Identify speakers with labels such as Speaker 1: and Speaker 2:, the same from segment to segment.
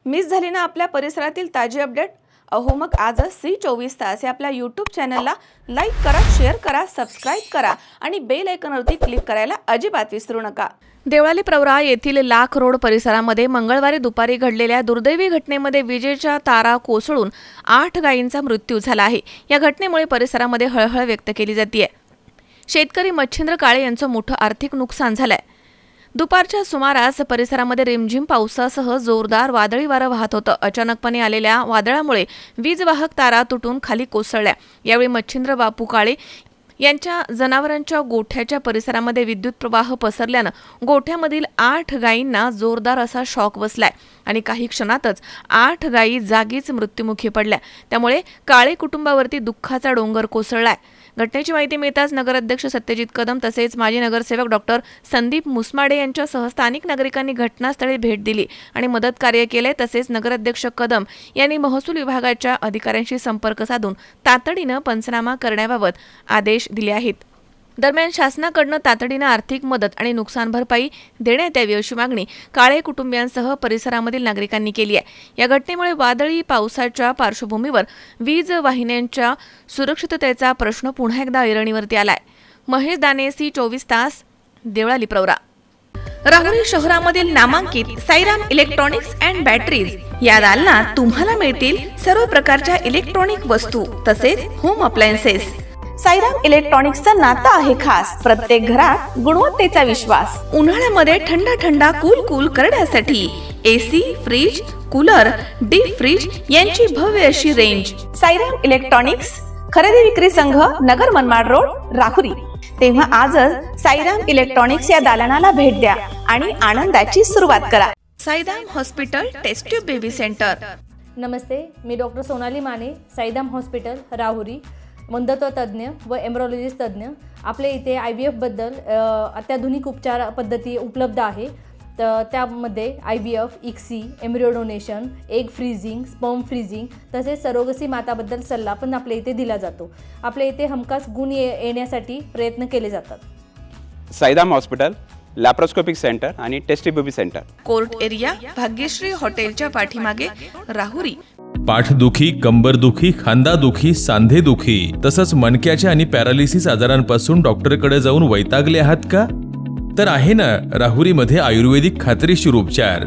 Speaker 1: Miss झाली ना आपल्या परिसरातील ताजी अपडेट? अहो मग आजच C24 तास या आपल्या यूट्यूब चॅनलला लाईक करा, शेअर करा, सबस्क्राईब करा आणि बेल आयकॉनवरती क्लिक करायला अजिबात विसरू नका. देवळाली प्रवरा येथील लाख रोड परिसरामध्ये मंगळवारी दुपारी घडलेल्या दुर्दैवी घटनेमध्ये विजेच्या तारा कोसळून 8 गायींचा मृत्यू झाला आहे. या घटनेमुळे परिसरामध्ये हळहळ व्यक्त केली जाते. शेतकरी मच्छिंद्र काळे यांचं मोठं आर्थिक नुकसान झालंय. दुपारच्या सुमारास परिसरामध्ये रिमझिम पावसासह जोरदार वादळी वारं वाहत होतं. अचानकपणे आलेल्या वादळामुळे वीजवाहक तारा तुटून खाली कोसळल्या. यावेळी मच्छिंद्र बापू काळे यांच्या जनावरांच्या गोठ्याच्या परिसरामध्ये विद्युत प्रवाह पसरल्यानं गोठ्यामधील 8 गायींना जोरदार असा शॉक बसलाय आणि काही क्षणातच 8 गायी जागीच मृत्युमुखी पडल्या. त्यामुळे काळे कुटुंबावरती दुःखाचा डोंगर कोसळलाय. घटनेची माहिती मिळताच नगराध्यक्ष सत्यजित कदम तसेच माजी नगरसेवक डॉक्टर संदीप मुसमाडे यांच्यासह स्थानिक नागरिकांनी घटनास्थळी भेट दिली आणि मदत कार्य केले. तसेच नगराध्यक्ष कदम यांनी महसूल विभागाच्या अधिकाऱ्यांशी संपर्क साधून तातडीनं पंचनामा करण्याबाबत आदेश दिले आहेत. दरम्यान शासनाकडून तातडीनं आर्थिक मदत आणि नुकसान भरपाई देण्यात यावी अशी मागणी काळे कुटुंबियांसह परिसरामधील नागरिकांनी केली आहे. या घटनेमुळे वादळी पावसाच्या पार्श्वभूमीवर वीज वाहिन्यांच्या सुरक्षिततेचा प्रश्न पुन्हा एकदा ऐरणीवरती आलाय. महेश दाने, C24 तास, देवळाली प्रवरा. राहुरी शहरामधील नामांकित साईराम इलेक्ट्रॉनिक्स अँड बॅटरीज या दालनात तुम्हाला मिळतील सर्व प्रकारच्या इलेक्ट्रॉनिक वस्तू तसेच होम अप्लायन्सेस. साईराम इलेक्ट्रॉनिक्सचं नातं आहे खास. प्रत्येक घरात गुणवत्तेचा विश्वास. उन्हाळ्यामध्ये थंडा कूल करण्यासाठी AC, fridge, cooler, deep freeze यांची भव्य अशी रेंज. साईराम इलेक्ट्रॉनिक्स, खरेदी विक्री संघ, नगर मनमाड रोड, राहुरी. तेव्हा आजच साईराम इलेक्ट्रॉनिक्स या दालनाला भेट द्या आणि आनंदाची सुरुवात करा. Sairam hospital test tube baby centre.
Speaker 2: नमस्ते, मी डॉक्टर सोनाली माने, साईराम हॉस्पिटल राहुरी, वंध्यत्व तज्ज्ञ व एम्ब्रॉलॉजिस्ट तज्ज्ञ. आपल्या इथे IVF बद्दल अत्याधुनिक उपचार पद्धती उपलब्ध आहे. तर त्यामध्ये IVF, ICSI, embryo donation, egg freezing, sperm freezing तसेच सरोगसी माताबद्दल सल्ला पण आपल्या इथे दिला जातो. आपल्या इथे हमखास गुण येण्यासाठी प्रयत्न केले जातात.
Speaker 3: साईराम हॉस्पिटल, लॅप्रोस्कोपिक सेंटर आणि test baby centre,
Speaker 1: court area, Bhagyashree हॉटेलच्या पाठीमागे, राहुरी.
Speaker 4: पाठदुखी, कंबरदुखी, खांदादुखी, सांधेदुखी तसंच मणक्याच्या आणि पॅरालिसिस आजारांपासून डॉक्टरकडे जाऊन वैतागले आहात का? तर आहे ना राहुरीमध्ये आयुर्वेदिक खात्रीशीर उपचार.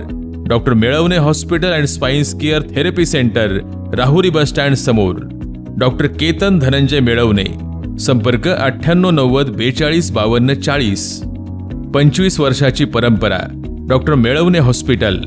Speaker 4: Doctor Melavane hospital and spines care therapy centre, Rahuri bus stand समोर. डॉक्टर केतन धनंजय मेळवणे. संपर्क 9890 42 52 40. 25 वर्षाची परंपरा. Doctor Melavane hospital.